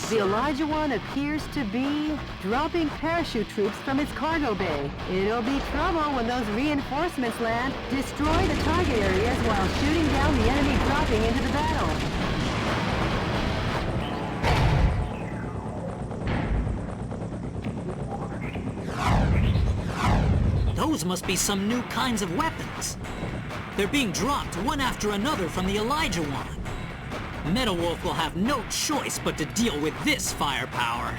The Elijah One appears to be dropping parachute troops from its cargo bay. It'll be trouble when those reinforcements land. Destroy the target areas while shooting down the enemy dropping into the battle. Those must be some new kinds of weapons. They're being dropped one after another from the Elijah One. Metal Wolf will have no choice but to deal with this firepower.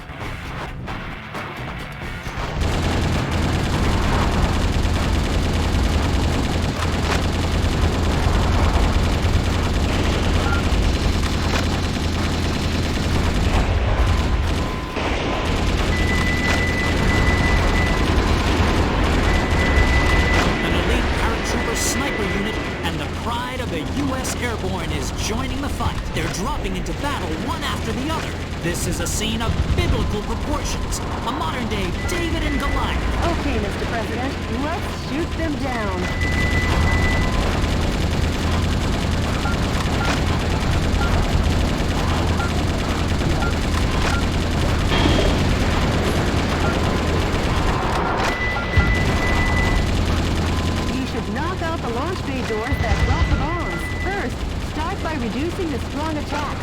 Joining the fight. They're dropping into battle one after the other. This is a scene of biblical proportions. A modern-day David and Goliath. Okay, Mr. President, let's shoot them down. You should knock out the launch bay doors that drop the bombs. First, start by reducing the strong attacks.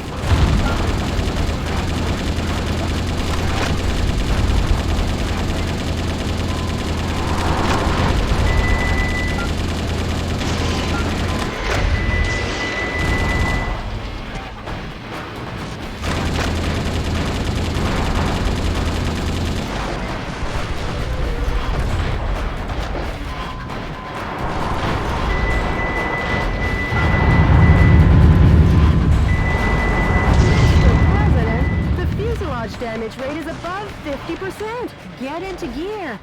Damage rate is above 50%. Get into gear.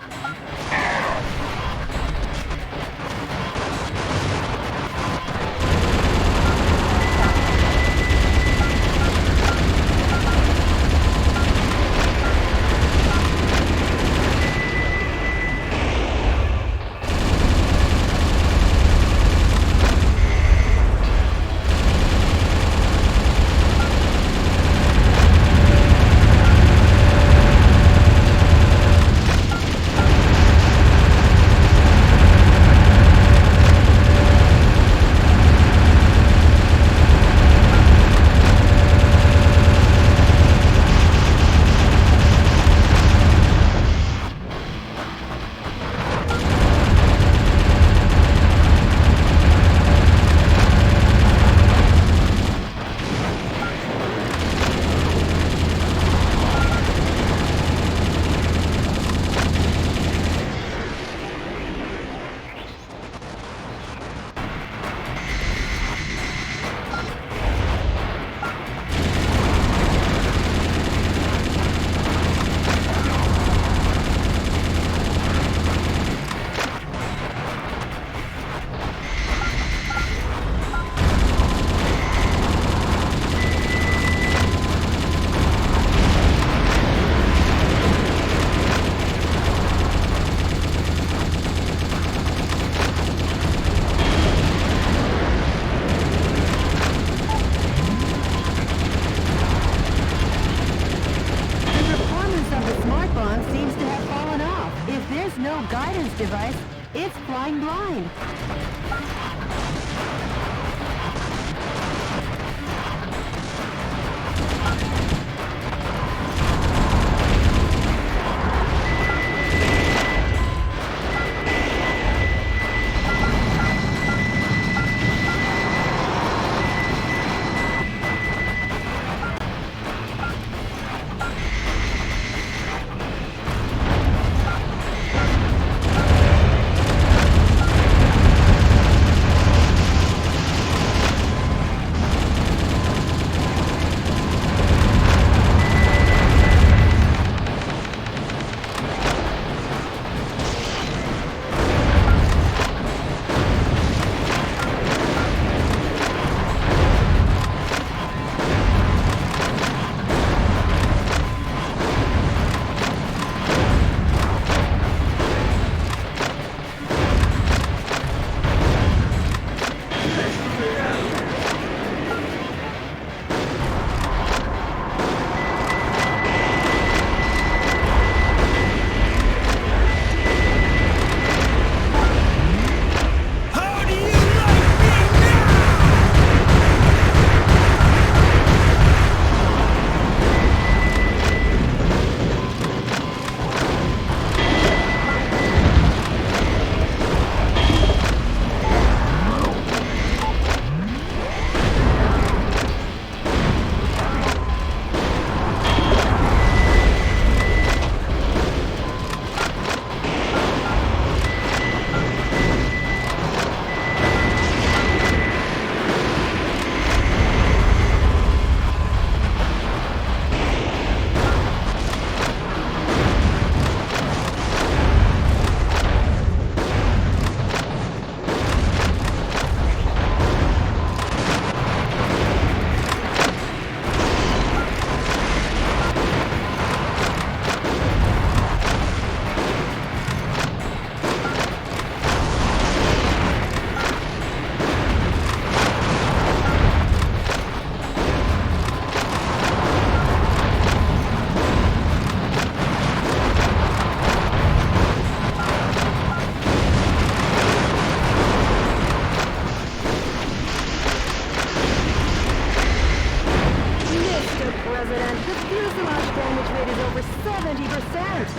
fuselage damage rate is over 70%.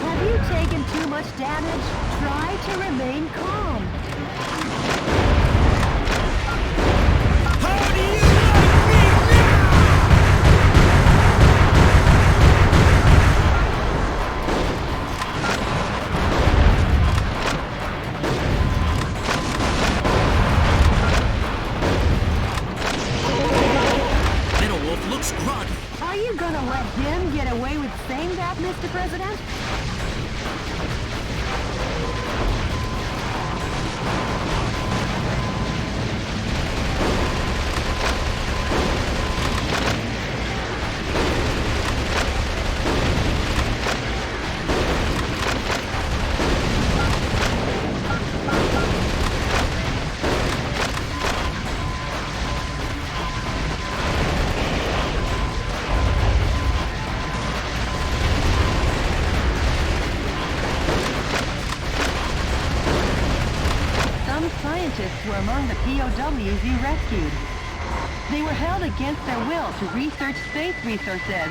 Have you taken too much damage? Try to remain calm. How do you like me now? Metal Wolf looks groggy. Are you gonna let him get away with saying that, Mr. President? Scientists were among the POWs you rescued. They were held against their will to research space resources.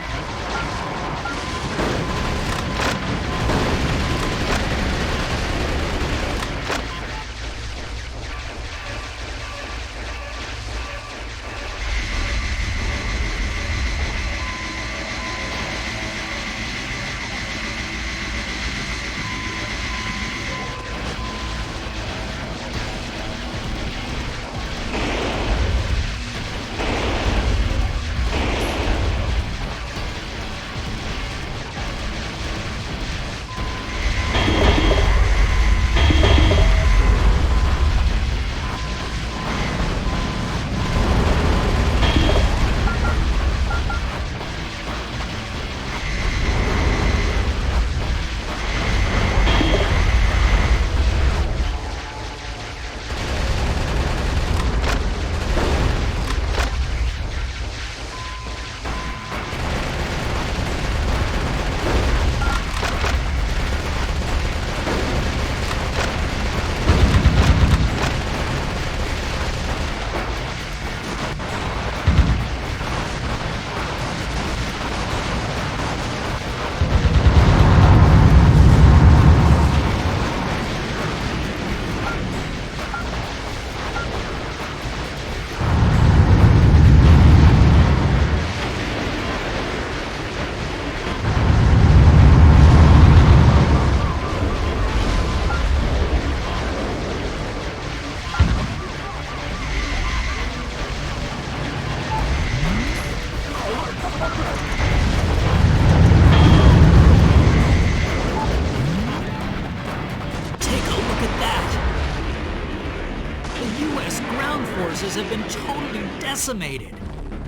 Have been totally decimated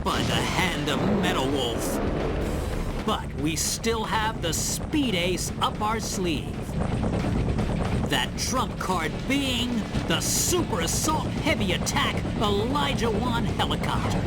by the hand of Metal Wolf. But we still have the speed ace up our sleeve. That trump card being the Super Assault Heavy Attack Elijah 1 helicopter.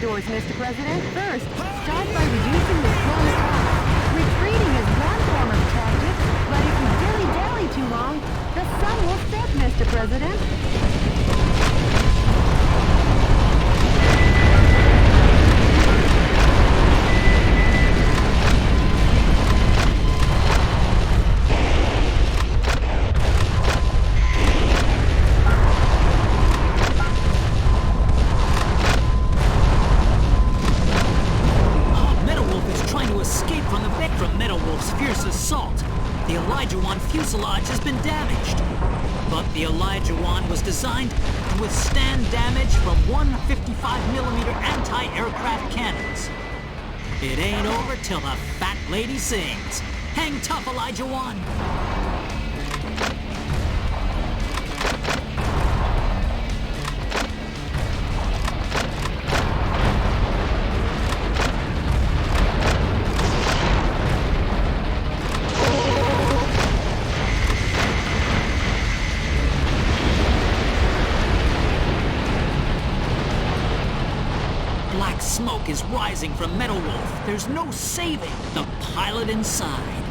Doors, Mr. President. First, start by reducing the strong attack. Retreating is one form of tactic, but if you dilly-dally too long, the sun will set, Mr. President. this assault. The Elijah One fuselage has been damaged. But the Elijah One was designed to withstand damage from 155mm anti-aircraft cannons. It ain't over till the fat lady sings. Hang tough, Elijah One. Black smoke is rising from Metal Wolf. There's no saving the pilot inside.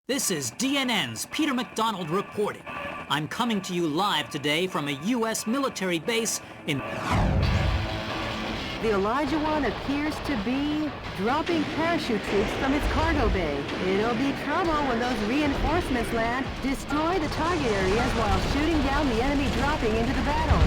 This is DNN's Peter McDonald reporting. I'm coming to you live today from a U.S. military base in... The Elijah One appears to be dropping parachute troops from its cargo bay. It'll be trouble when those reinforcements land, destroy the target areas while shooting down the enemy dropping into the battle.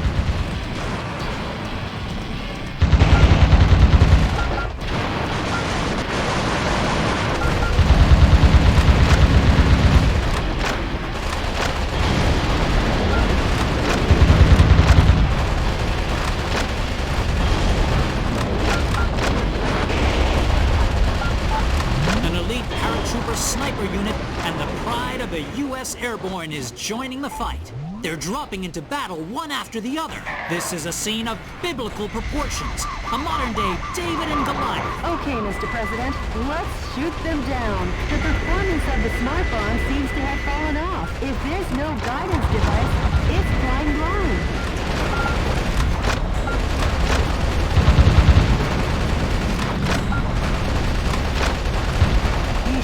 Sniper unit and the pride of the U.S. Airborne is joining the fight. They're dropping into battle one after the other. This is a scene of biblical proportions, a modern-day David and Goliath. Okay, Mr. President, let's shoot them down. The performance of the smart bomb seems to have fallen off. If there's no guidance device, it's flying blind.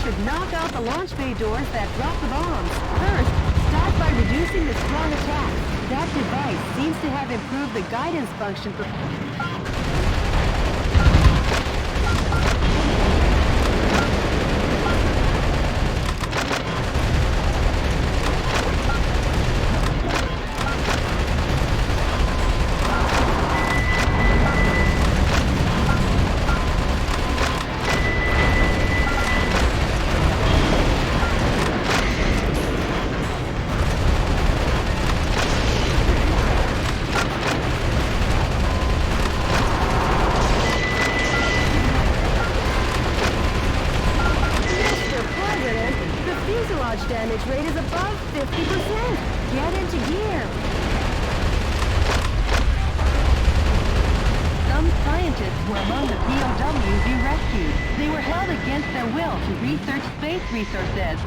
Should knock out the launch bay doors that drop the bombs. First, start by reducing the strong attack. That device seems to have improved the guidance function for... damage rate is above 50%. Get into gear. Some scientists were among the POWs you rescued. They were held against their will to research space resources.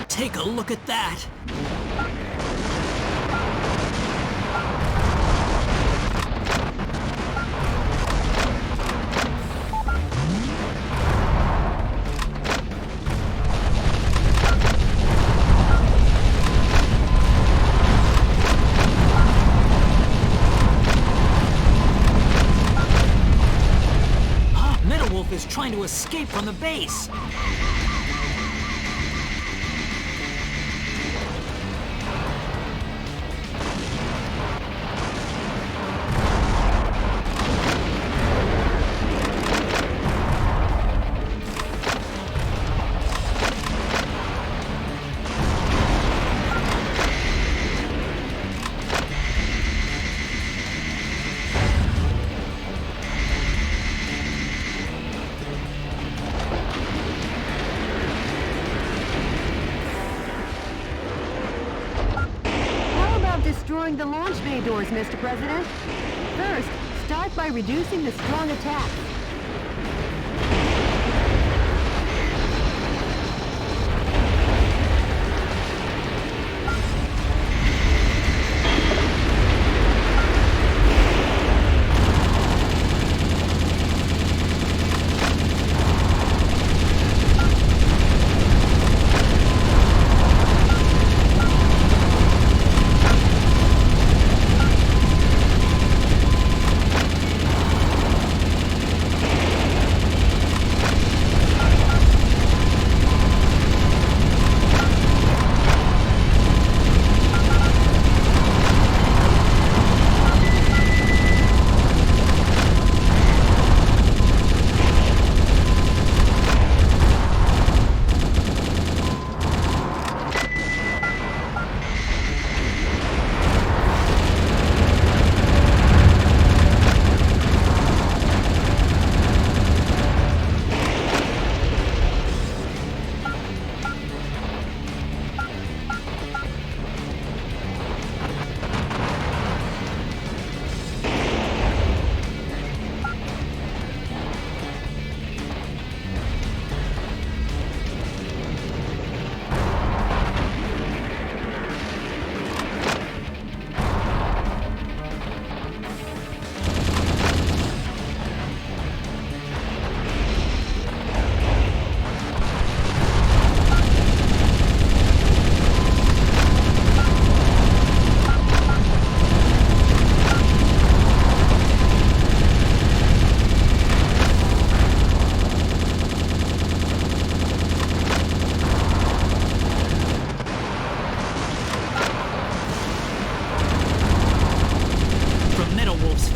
Take a look at that! Metal Wolf is trying to escape from the base! lowering the launch bay doors, Mr. President. First, start by reducing the strong attack.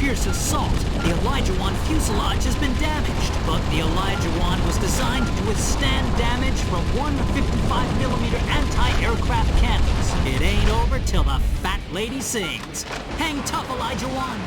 fierce assault, the Elijah One fuselage has been damaged, but the Elijah One was designed to withstand damage from 155mm anti-aircraft cannons. It ain't over till the fat lady sings. Hang tough, Elijah One.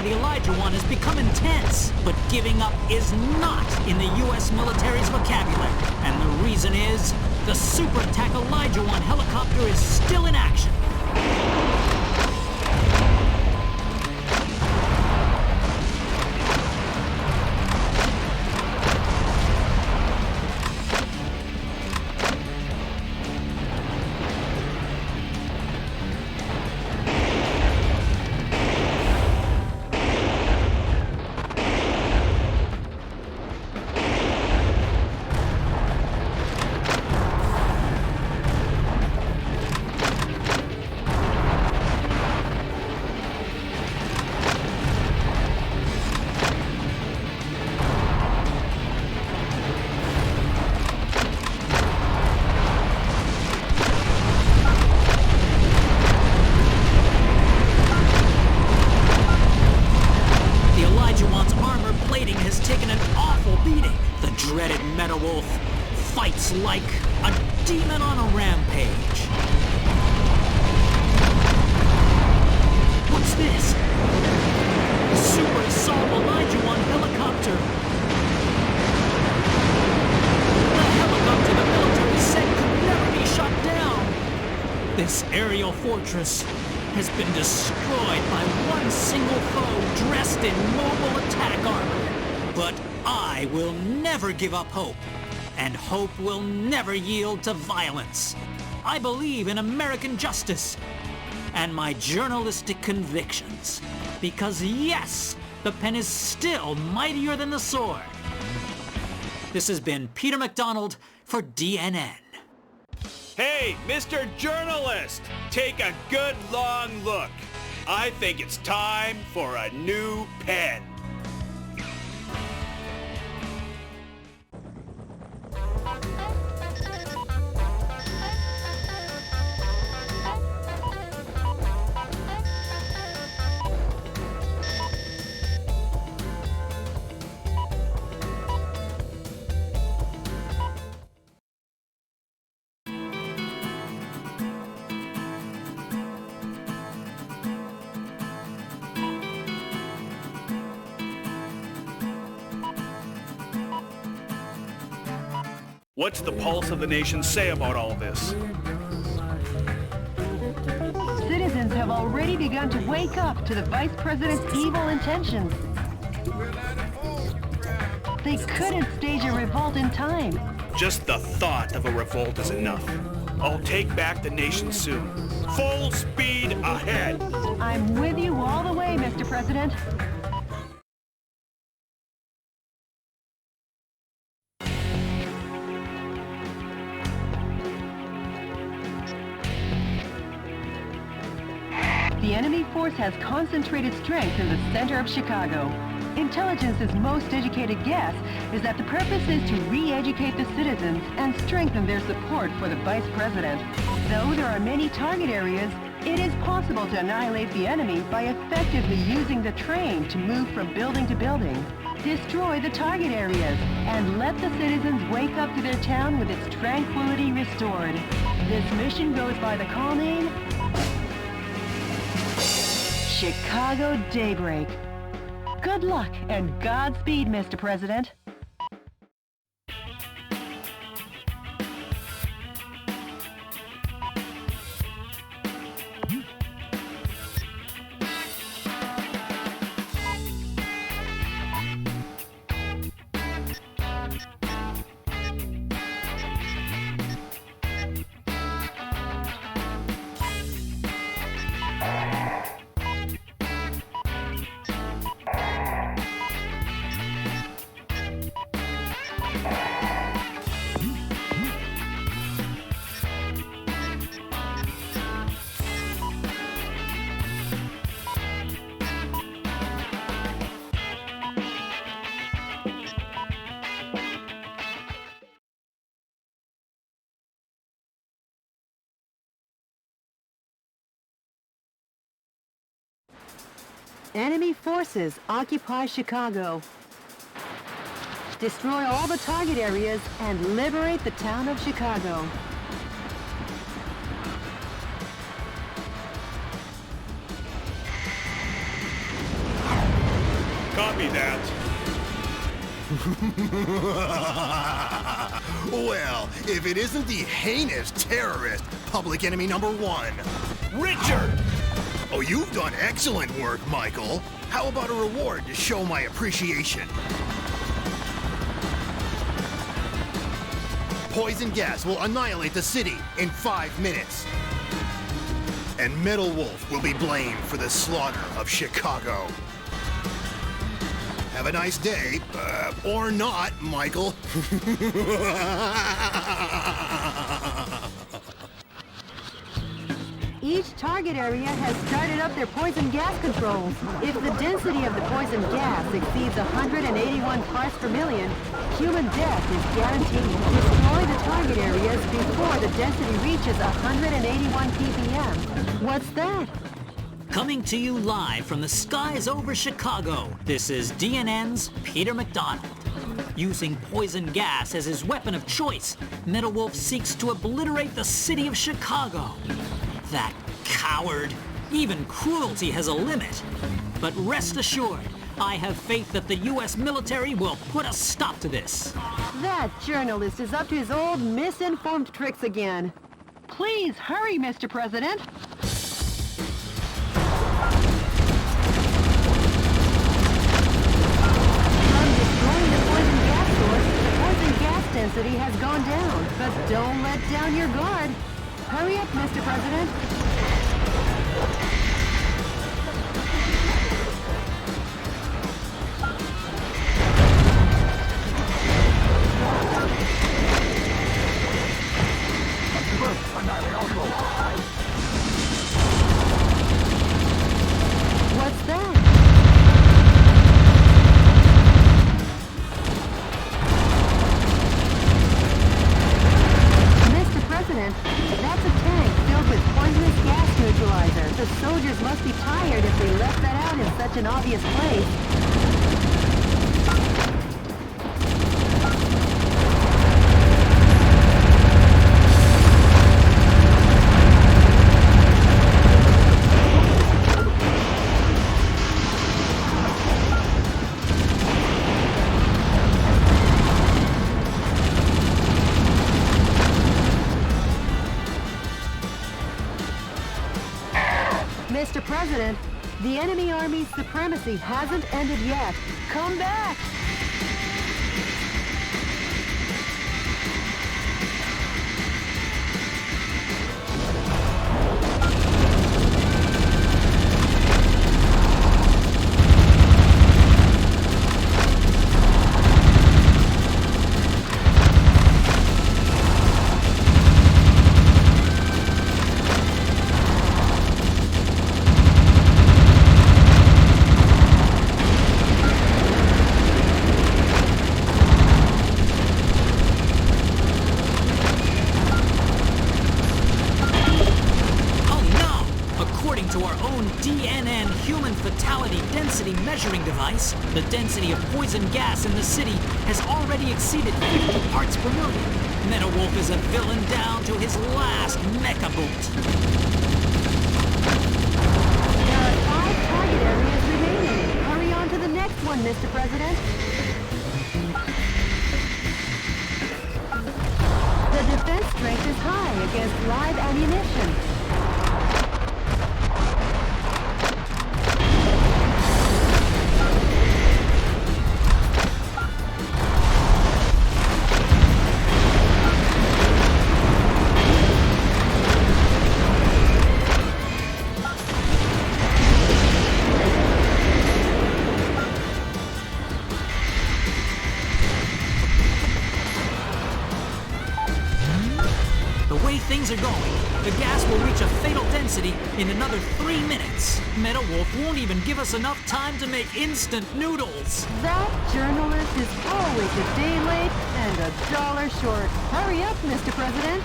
The Elijah One has become intense, but giving up is not in the U.S. military's vocabulary. And the reason is, the Super Attack Elijah One helicopter is still in action. Has taken an awful beating. The dreaded Meta Wolf fights like a demon on a rampage. What's this? The Super Assault Elijah One helicopter. The helicopter the military said could never be shot down. This aerial fortress has been destroyed by one single foe dressed in mobile attack armor. But I will never give up hope, and hope will never yield to violence. I believe in American justice and my journalistic convictions. Because yes, the pen is still mightier than the sword. This has been Peter McDonald for DNN. Hey, Mr. Journalist, take a good long look. I think it's time for a new pen. What's the pulse of the nation say about all this? Citizens have already begun to wake up to the Vice President's evil intentions. They couldn't stage a revolt in time. Just the thought of a revolt is enough. I'll take back the nation soon. Full speed ahead! I'm with you all the way, Mr. President. The enemy force has concentrated strength in the center of Chicago. Intelligence's most educated guess is that the purpose is to re-educate the citizens and strengthen their support for the Vice President. Though there are many target areas, it is possible to annihilate the enemy by effectively using the train to move from building to building. Destroy the target areas and let the citizens wake up to their town with its tranquility restored. This mission goes by the call name Chicago Daybreak. Good luck and Godspeed, Mr. President. Enemy forces occupy Chicago. Destroy all the target areas and liberate the town of Chicago. Copy that. Well, if it isn't the heinous terrorist, public enemy number one. Richard! Oh, you've done excellent work, Michael. How about a reward to show my appreciation? Poison gas will annihilate the city in 5 minutes. And Metal Wolf will be blamed for the slaughter of Chicago. Have a nice day, or not, Michael. Each target area has started up their poison gas controls. If the density of the poison gas exceeds 181 parts per million, human death is guaranteed. Destroy the target areas before the density reaches 181 ppm. What's that? Coming to you live from the skies over Chicago, this is DNN's Peter McDonald. Using poison gas as his weapon of choice, Metal Wolf seeks to obliterate the city of Chicago. That coward! Even cruelty has a limit. But rest assured, I have faith that the U.S. military will put a stop to this. That journalist is up to his old misinformed tricks again. Please hurry, Mr. President. From destroying the poison gas source, the poison gas density has gone down. But don't let down your guard. Hurry up, Mr. President. President, the enemy army's supremacy hasn't ended yet. Come back! The density of poison gas in the city has already exceeded 50 parts per million. Metalwolf is a villain down to his last mecha bolt. There are 5 target areas remaining. Hurry on to the next one, Mr. President. The defense strength is high against live ammunition. Things are going. The gas will reach a fatal density in another 3 minutes. Metalwolf won't even give us enough time to make instant noodles. That journalist is always a day late and $1 short. Hurry up, Mr. President.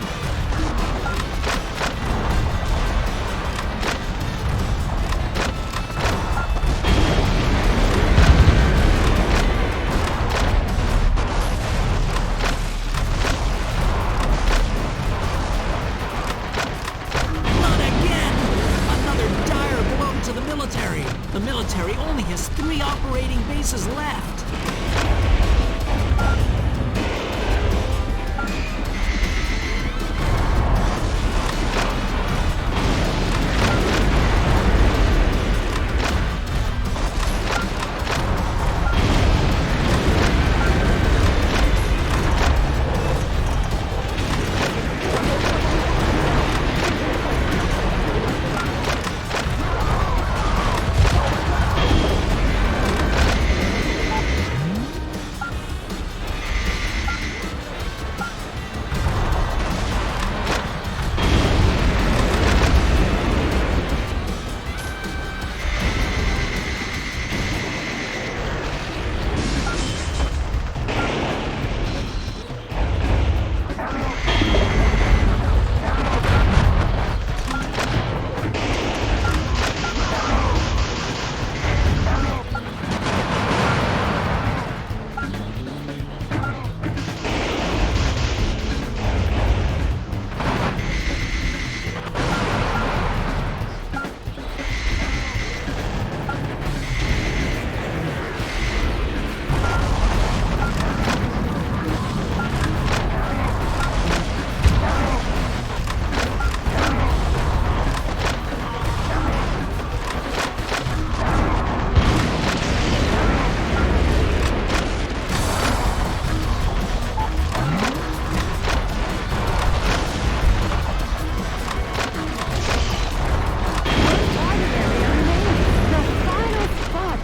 The military only has 3 operating bases left.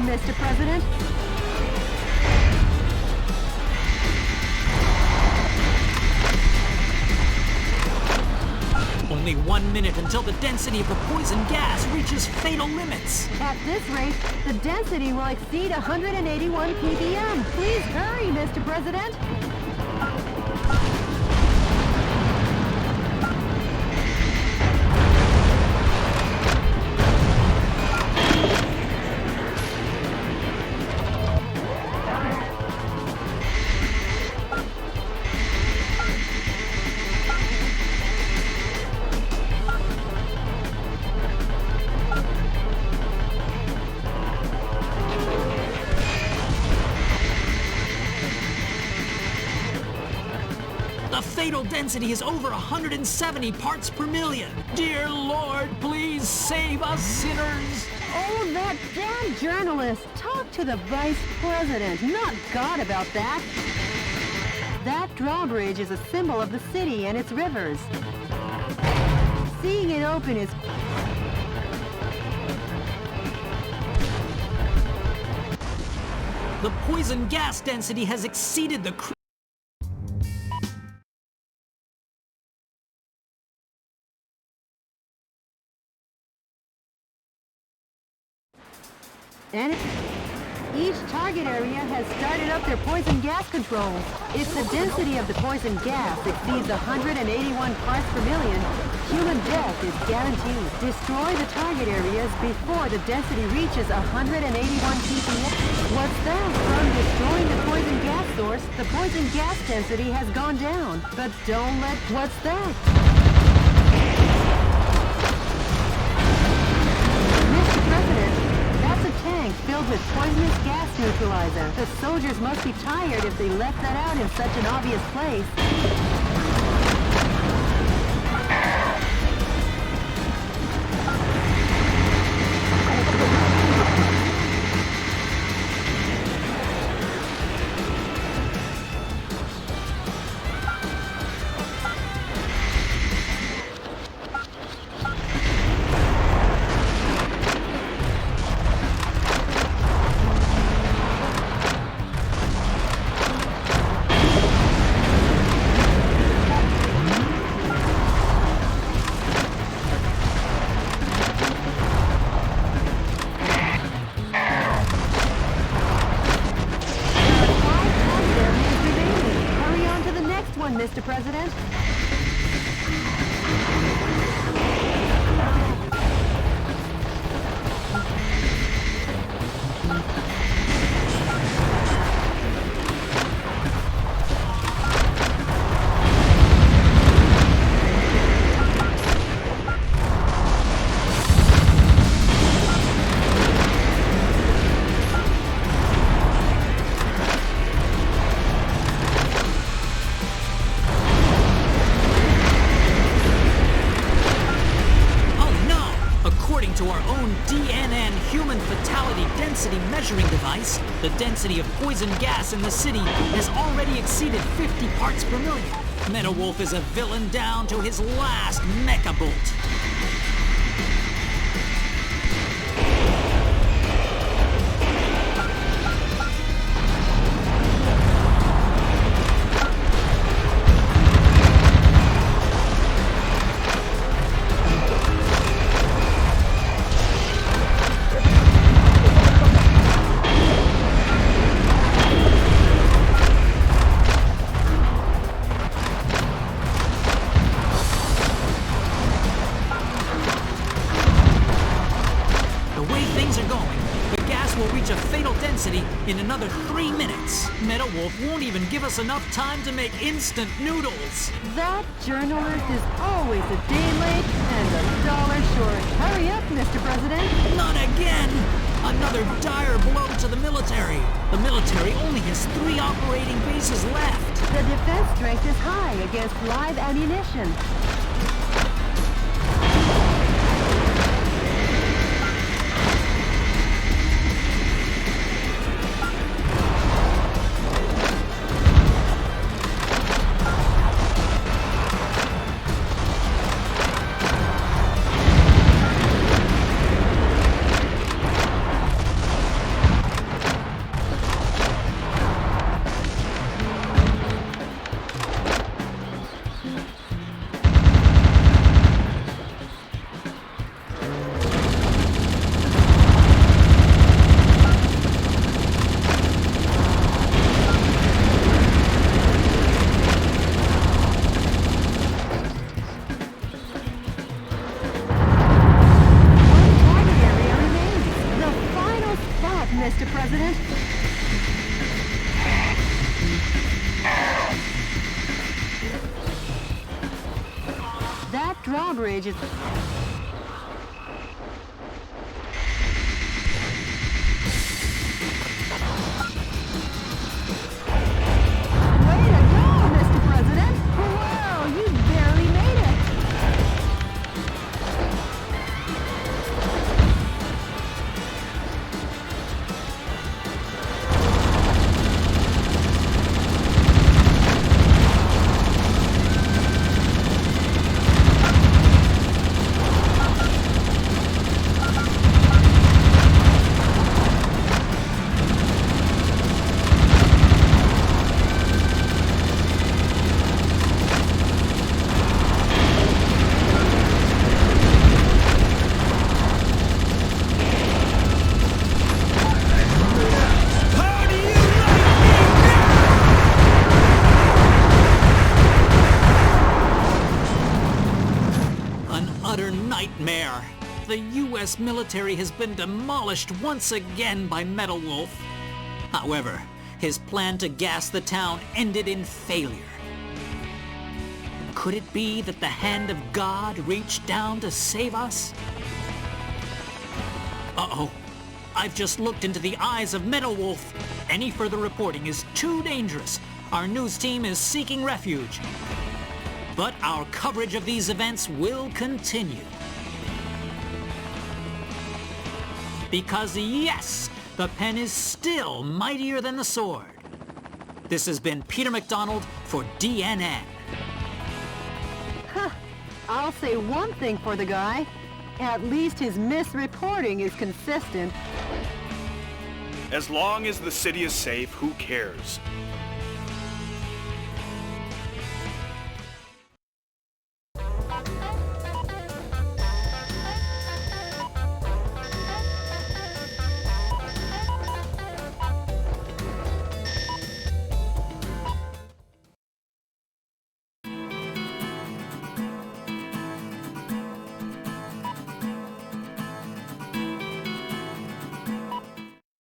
Mr. President. Only 1 minute until the density of the poison gas reaches fatal limits. At this rate, the density will exceed 181 ppm. Please hurry, Mr. President. The fatal density is over 170 parts per million. Dear Lord, please save us sinners. Oh, that damn journalist! Talk to the vice president, not God, about that. That drawbridge is a symbol of the city and its rivers. Seeing it open is... The poison gas density has exceeded the And each target area has started up their poison gas controls. If the density of the poison gas exceeds 181 parts per million, human death is guaranteed. Destroy the target areas before the density reaches 181 ppm. What's that? From destroying the poison gas source, the poison gas density has gone down. But don't let... What's that? Mr. President, that's a tank filled with poisonous gas neutralizer. The soldiers must be tired if they left that out in such an obvious place. Mr. President. To our own DNN human fatality density measuring device, the density of poison gas in the city has already exceeded 50 parts per million. Metal Wolf is a villain down to his last mecha bolt. In another 3 minutes, Metal Wolf won't even give us enough time to make instant noodles. That journalist is always a day late and $1 short. Hurry up, Mr. President. Not again! Another dire blow to the military. The military only has 3 operating bases left. The defense strength is high against live ammunition. Mr. President. That drawbridge is... Way to go, Mr. President! nightmare. The U.S. military has been demolished once again by Metal Wolf. However, his plan to gas the town ended in failure. Could it be that the hand of God reached down to save us? Uh-oh. I've just looked into the eyes of Metal Wolf. Any further reporting is too dangerous. Our news team is seeking refuge. But our coverage of these events will continue. Because yes, the pen is still mightier than the sword. This has been Peter McDonald for DNN. I'll say one thing for the guy. At least his misreporting is consistent. As long as the city is safe, who cares?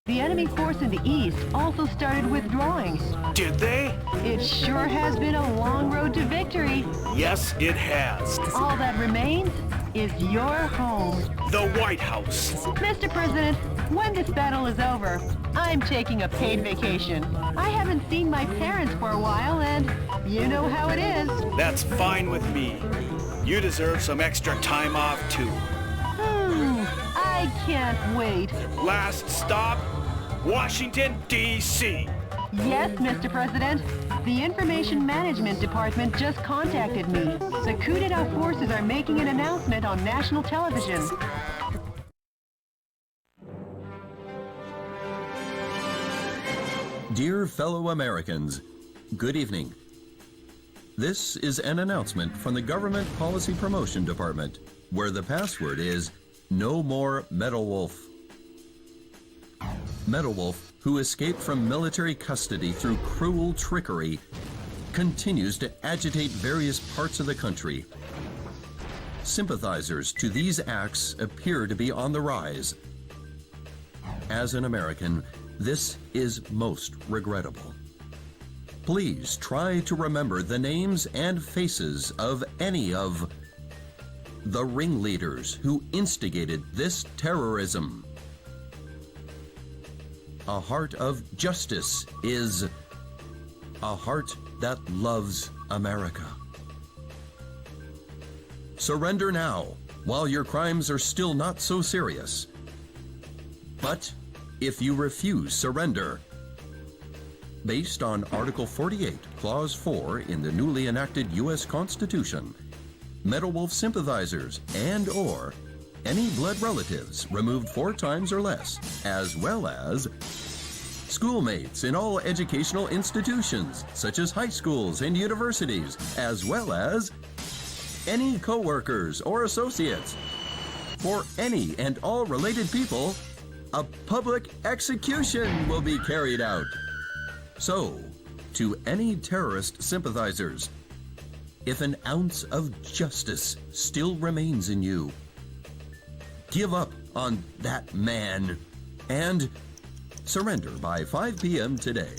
The enemy force in the east also started withdrawing. Did they? It sure has been a long road to victory. Yes, it has. All that remains is your home. The White House. Mr. President, when this battle is over, I'm taking a paid vacation. I haven't seen my parents for a while, and you know how it is. That's fine with me. You deserve some extra time off, too. I can't wait. Last stop, Washington, D.C. Yes, Mr. President. The Information Management Department just contacted me. The coup d'etat forces are making an announcement on national television. Dear fellow Americans, good evening. This is an announcement from the Government Policy Promotion Department, where the password is "No more Metal Wolf." Metal Wolf, who escaped from military custody through cruel trickery, continues to agitate various parts of the country. Sympathizers to these acts appear to be on the rise. As an American, this is most regrettable. Please try to remember the names and faces of any of the ringleaders who instigated this terrorism. A heart of justice is a heart that loves America. Surrender now, while your crimes are still not so serious. But if you refuse surrender, based on Article 48, Clause 4 in the newly enacted U.S. Constitution, Metal Wolf sympathizers and/or any blood relatives removed 4 times or less, as well as schoolmates in all educational institutions, such as high schools and universities, as well as any co-workers or associates. For any and all related people, a public execution will be carried out. So, to any terrorist sympathizers, if an ounce of justice still remains in you, give up on that man and surrender by 5 p.m. today.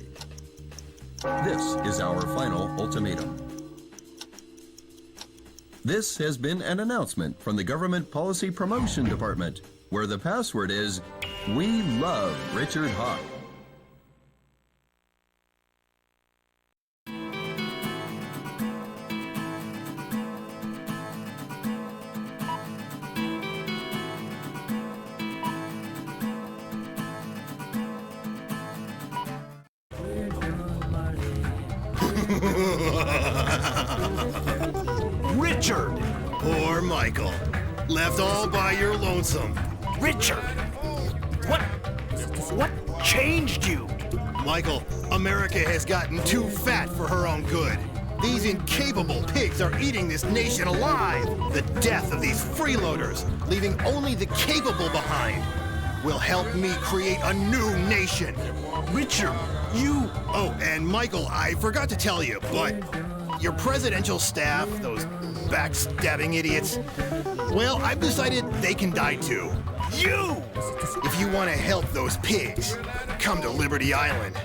This is our final ultimatum. This has been an announcement from the Government Policy Promotion Department, where the password is "We love Richard Hawk." Richard! Poor Michael. Left all by your lonesome. Richard! What changed you? Michael, America has gotten too fat for her own good. These incapable pigs are eating this nation alive. The death of these freeloaders, leaving only the capable behind, will help me create a new nation. Richard, you... Oh, and Michael, I forgot to tell you, but your presidential staff, those backstabbing idiots, well, I've decided they can die too. You! If you want to help those pigs, come to Liberty Island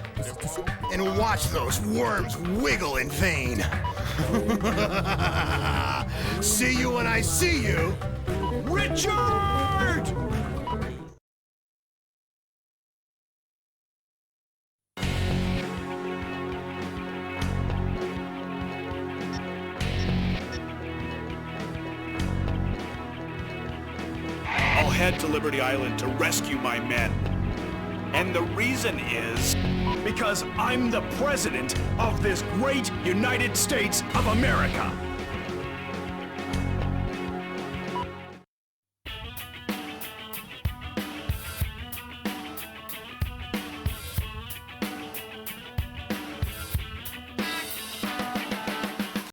and watch those worms wiggle in vain. See you when I see you, Richard! I'll head to Liberty Island to rescue my men. And the reason is... because I'm the president of this great United States of America.